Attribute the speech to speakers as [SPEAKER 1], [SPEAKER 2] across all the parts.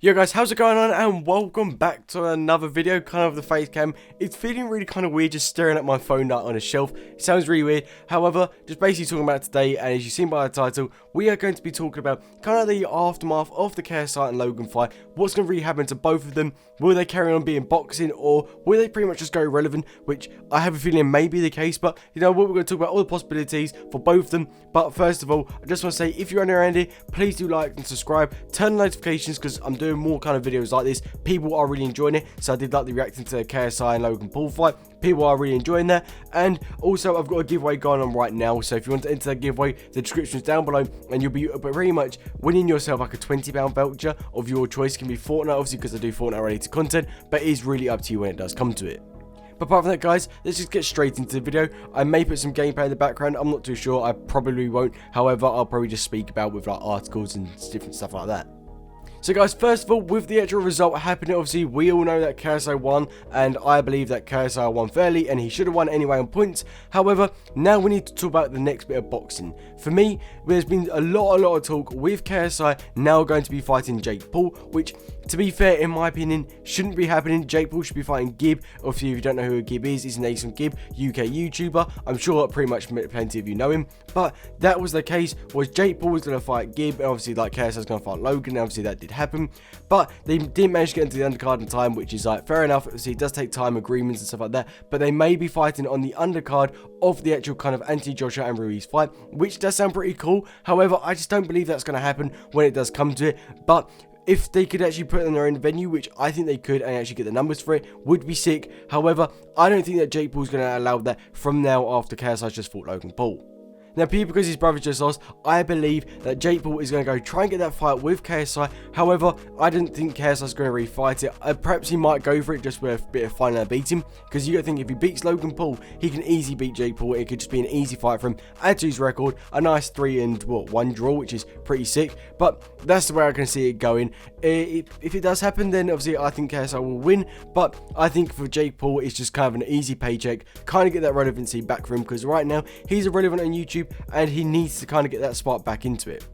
[SPEAKER 1] Yo guys, how's it going on, and welcome back to another video. Kind of the face cam, it's feeling really kind of weird just staring at my phone on a shelf. It sounds really weird. However, just basically talking about today, and as you've seen by the title, we are going to be talking about kind of the aftermath of the KSI and Logan fight. What's going to really happen to both of them? Will they carry on being boxing, or will they pretty much just go irrelevant? Which I have a feeling may be the case, but you know what, we're going to talk about all the possibilities for both of them. But first of all, I just want to say, if you're around here, please do like and subscribe, turn the notifications, because I'm doing more kind of videos like this. People are really enjoying it. So I did like the reacting to the KSI and Logan Paul fight. People are really enjoying that. And also, I've got a giveaway going on right now, so if you want to enter that giveaway, the description is down below, and you'll be pretty much winning yourself like a £20 voucher of your choice. It can be Fortnite, obviously, because I do Fortnite related content, but it is really up to you when it does come to it. But apart from that, guys, let's just get straight into the video. I may put some gameplay in the background, I'm not too sure, I probably won't. However, I'll probably just speak about with like articles and different stuff like that. So guys, first of all, with the actual result happening, obviously we all know that KSI won, and I believe that KSI won fairly, and he should have won anyway on points. However, now we need to talk about the next bit of boxing. For me, there's been a lot of talk with KSI now going to be fighting Jake Paul, which, to be fair, in my opinion, shouldn't be happening. Jake Paul should be fighting Gib. Obviously, if you don't know who Gib is, he's Nathan Gibb, UK YouTuber. I'm sure pretty much plenty of you know him. But that was the case, was Jake Paul was going to fight Gib, and obviously like KSI's going to fight Logan, and obviously that did happen. But they didn't manage to get into the undercard in time, which is like fair enough. Obviously, it does take time, agreements and stuff like that. But they may be fighting on the undercard of the actual kind of anti-Joshua and Ruiz fight, which does sound pretty cool. However, I just don't believe that's going to happen when it does come to it. But if they could actually put it in their own venue, which I think they could, and actually get the numbers for it, would be sick. However, I don't think that Jake Paul's going to allow that from now after KSI's just fought Logan Paul. Now, because his brother just lost, I believe that Jake Paul is going to go try and get that fight with KSI. However, I don't think KSI's going to refight it. Perhaps he might go for it just with a bit of fun and beat him. Because you got to think, if he beats Logan Paul, he can easily beat Jake Paul. It could just be an easy fight for him. Add to his record, a nice 3-1 draw, which is pretty sick. But that's the way I can see it going. If it does happen, then obviously I think KSI will win. But I think for Jake Paul, it's just kind of an easy paycheck. Kind of get that relevancy back for him. Because right now, he's irrelevant on YouTube, and he needs to kind of get that spot back into it.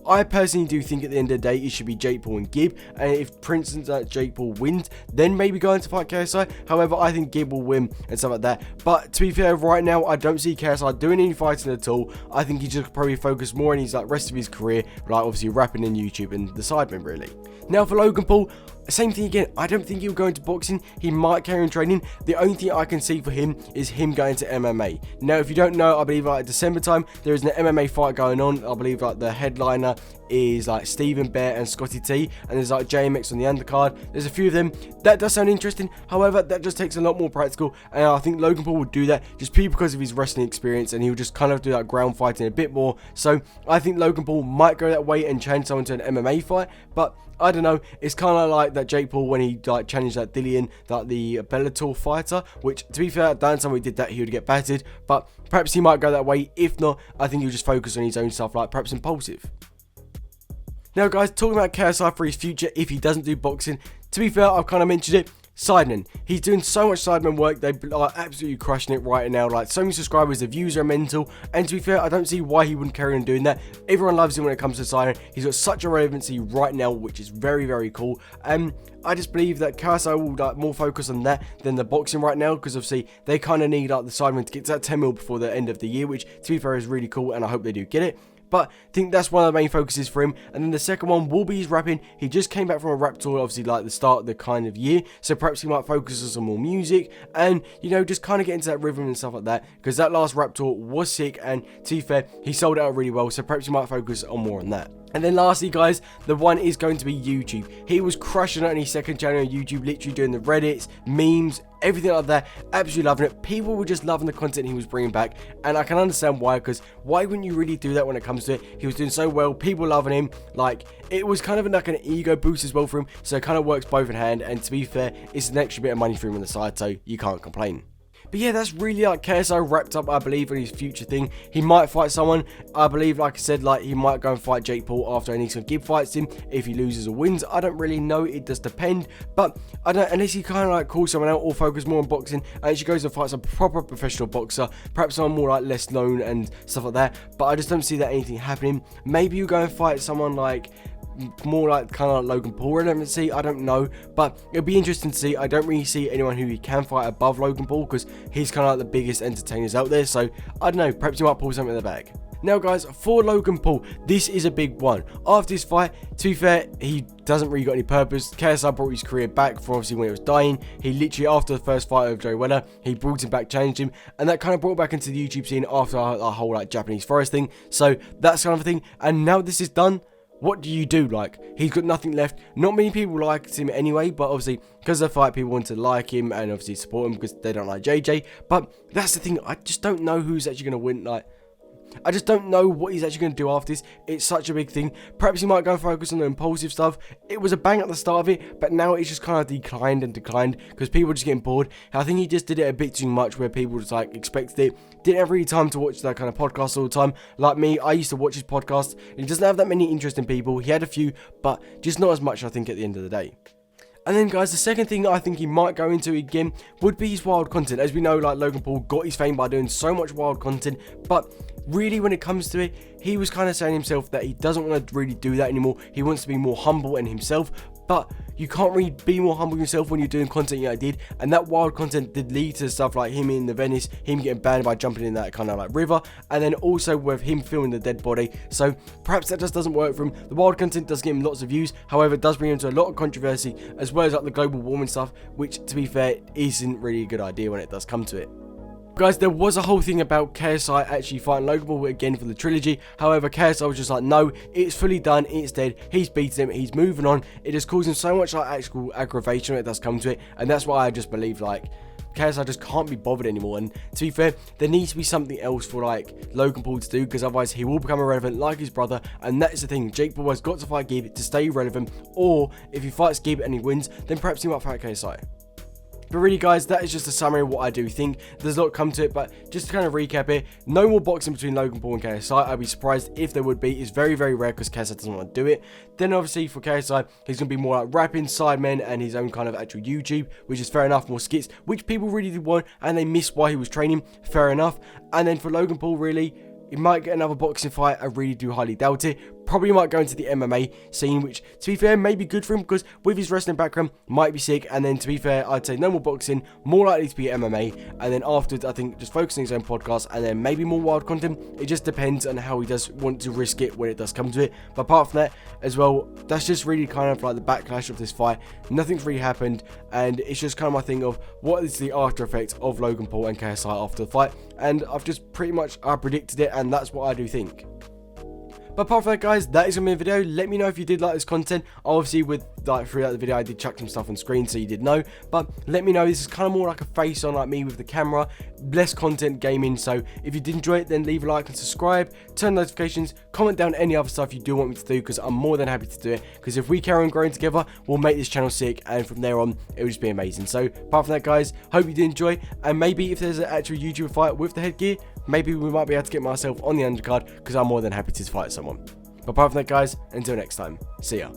[SPEAKER 1] I personally do think at the end of the day it should be Jake Paul and Gib, and if for instance Jake Paul wins, then maybe going to fight KSI. However, I think Gib will win and stuff like that. But to be fair, right now I don't see KSI doing any fighting at all. I think he just probably focus more on his like rest of his career, like obviously rapping and YouTube and the sidemen really. Now for Logan Paul, same thing again. I don't think he'll go into boxing. He might carry on training. The only thing I can see for him is him going to MMA. Now, if you don't know, I believe like December time there is an MMA fight going on. I believe like the headliner is like Stephen Bear and Scotty T, and there's like JMX on the undercard. There's a few of them. That does sound interesting. However, that just takes a lot more practical, and I think Logan Paul would do that just purely because of his wrestling experience, and he'll just kind of do that ground fighting a bit more. So I think Logan Paul might go that way and change someone to an MMA fight, but I don't know. It's kind of like that Jake Paul when he like challenged that Dillian, like the Bellator fighter, which to be fair, Dan time we did that, he would get battered, but perhaps he might go that way. If not, I think he'll just focus on his own stuff, like perhaps Impulsive. Now guys, talking about KSI for his future if he doesn't do boxing, to be fair, I've kind of mentioned it. Sidemen. He's doing so much Sidemen work. They are absolutely crushing it right now. Like, so many subscribers, the views are mental. And to be fair, I don't see why he wouldn't carry on doing that. Everyone loves him when it comes to Sidemen. He's got such a relevancy right now, which is very cool. I just believe that KSI will like more focus on that than the boxing right now, because obviously they kind of need like the Sidemen to get to that 10 mil before the end of the year, which to be fair is really cool, and I hope they do get it. But I think that's one of the main focuses for him. And then the second one will be his rapping. He just came back from a rap tour, obviously like the start of the kind of year. So perhaps he might focus on some more music and, you know, just kind of get into that rhythm and stuff like that. Because that last rap tour was sick, and to be fair, he sold out really well. So perhaps he might focus on more on that. And then lastly, guys, the one is going to be YouTube. He was crushing it on his second channel on YouTube, literally doing the Reddits, memes, everything like that. Absolutely loving it. People were just loving the content he was bringing back, and I can understand why, because why wouldn't you really do that when it comes to it? He was doing so well, people loving him. Like, it was kind of like an ego boost as well for him, so it kind of works both in hand, and to be fair, it's an extra bit of money for him on the side, so you can't complain. But yeah, that's really like KSI wrapped up, I believe, on his future thing. He might fight someone. I believe, like I said, like he might go and fight Jake Paul after Nathan Gibb fights him. If he loses or wins, I don't really know. It does depend. But I don't, unless he kind of like calls someone out or focus more on boxing and actually goes and fights a proper professional boxer, perhaps someone more like less known and stuff like that. But I just don't see that anything happening. Maybe you go and fight someone like more like kind of like Logan Paul relevancy, I don't know, but it'll be interesting to see. I don't really see anyone who he can fight above Logan Paul because he's kind of like the biggest entertainers out there, so I don't know, perhaps he might pull something in the bag. Now guys, for Logan Paul, this is a big one. After this fight, to be fair, he doesn't really got any purpose. KSI brought his career back from obviously when it was dying. He literally, after the first fight of Joey Weller, he brought him back, changed him, and that kind of brought back into the YouTube scene after the whole like Japanese forest thing. So that's kind of a thing, and now this is done. What do you do? Like, he's got nothing left. Not many people liked him anyway, but obviously, because of the fight, people want to like him and obviously support him because they don't like JJ. But that's the thing, I just don't know who's actually going to win. Like, I just don't know what he's actually going to do after this. It's such a big thing. Perhaps he might go and focus on the impulsive stuff. It was a bang at the start of it, but now it's just kind of declined because people are just getting bored. I think he just did it a bit too much where people just like expected it. Didn't have really time to watch that kind of podcast all the time. Like me, I used to watch his podcast. He doesn't have that many interesting people. He had a few, but just not as much, I think, at the end of the day. And then guys, the second thing that I think he might go into again would be his wild content. As we know, like Logan Paul got his fame by doing so much wild content, but really when it comes to it, he was kind of saying himself that he doesn't want to really do that anymore. He wants to be more humble in himself, but you can't really be more humble yourself when you're doing content like I did, and that wild content did lead to stuff like him in the Venice, him getting banned by jumping in that kind of like river, and then also with him filming the dead body. So perhaps that just doesn't work for him. The wild content does give him lots of views, however it does bring him to a lot of controversy, as well as like the global warming stuff, which to be fair isn't really a good idea when it does come to it. Guys, there was a whole thing about KSI actually fighting Logan Paul again for the trilogy. However, KSI was just like, no, it's fully done, it's dead, he's beaten him, he's moving on. It is causing so much like actual aggravation when it does come to it, and that's why I just believe like KSI just can't be bothered anymore. And to be fair, there needs to be something else for like Logan Paul to do, because otherwise he will become irrelevant like his brother. And that is the thing, Jake Paul has got to fight Gib to stay relevant, or if he fights Gib and he wins, then perhaps he might fight KSI. But really guys, that is just a summary of what I do think. There's a lot come to it, but just to kind of recap it, no more boxing between Logan Paul and KSI. I'd be surprised if there would be. It's very, very rare because KSI doesn't want to do it. Then obviously for KSI, he's going to be more like rapping, sidemen, and his own kind of actual YouTube, which is fair enough, more skits, which people really did want, and they missed why he was training, fair enough. And then for Logan Paul, really, he might get another boxing fight. I really do highly doubt it. Probably might go into the MMA scene, which to be fair may be good for him because with his wrestling background might be sick. And then to be fair, I'd say no more boxing, more likely to be MMA, and then afterwards I think just focusing on his own podcast and then maybe more wild content. It just depends on how he does want to risk it when it does come to it. But apart from that as well, that's just really kind of like the backlash of this fight. Nothing's really happened, and it's just kind of my thing of what is the after effect of Logan Paul and KSI after the fight, and I've just pretty much predicted it, and that's what I do think. But apart from that guys, that is going to be the video. Let me know if you did like this content. Obviously with like throughout the video I did chuck some stuff on screen so you did know. But let me know, this is kind of more like a face on like me with the camera. Less content gaming. So if you did enjoy it, then leave a like and subscribe. Turn notifications. Comment down any other stuff you do want me to do, because I'm more than happy to do it. Because if we carry on growing together, we'll make this channel sick. And from there on, it will just be amazing. So apart from that guys, hope you did enjoy. And maybe if there's an actual YouTuber fight with the headgear, maybe we might be able to get myself on the undercard, because I'm more than happy to fight someone. But apart from that guys, until next time, see ya.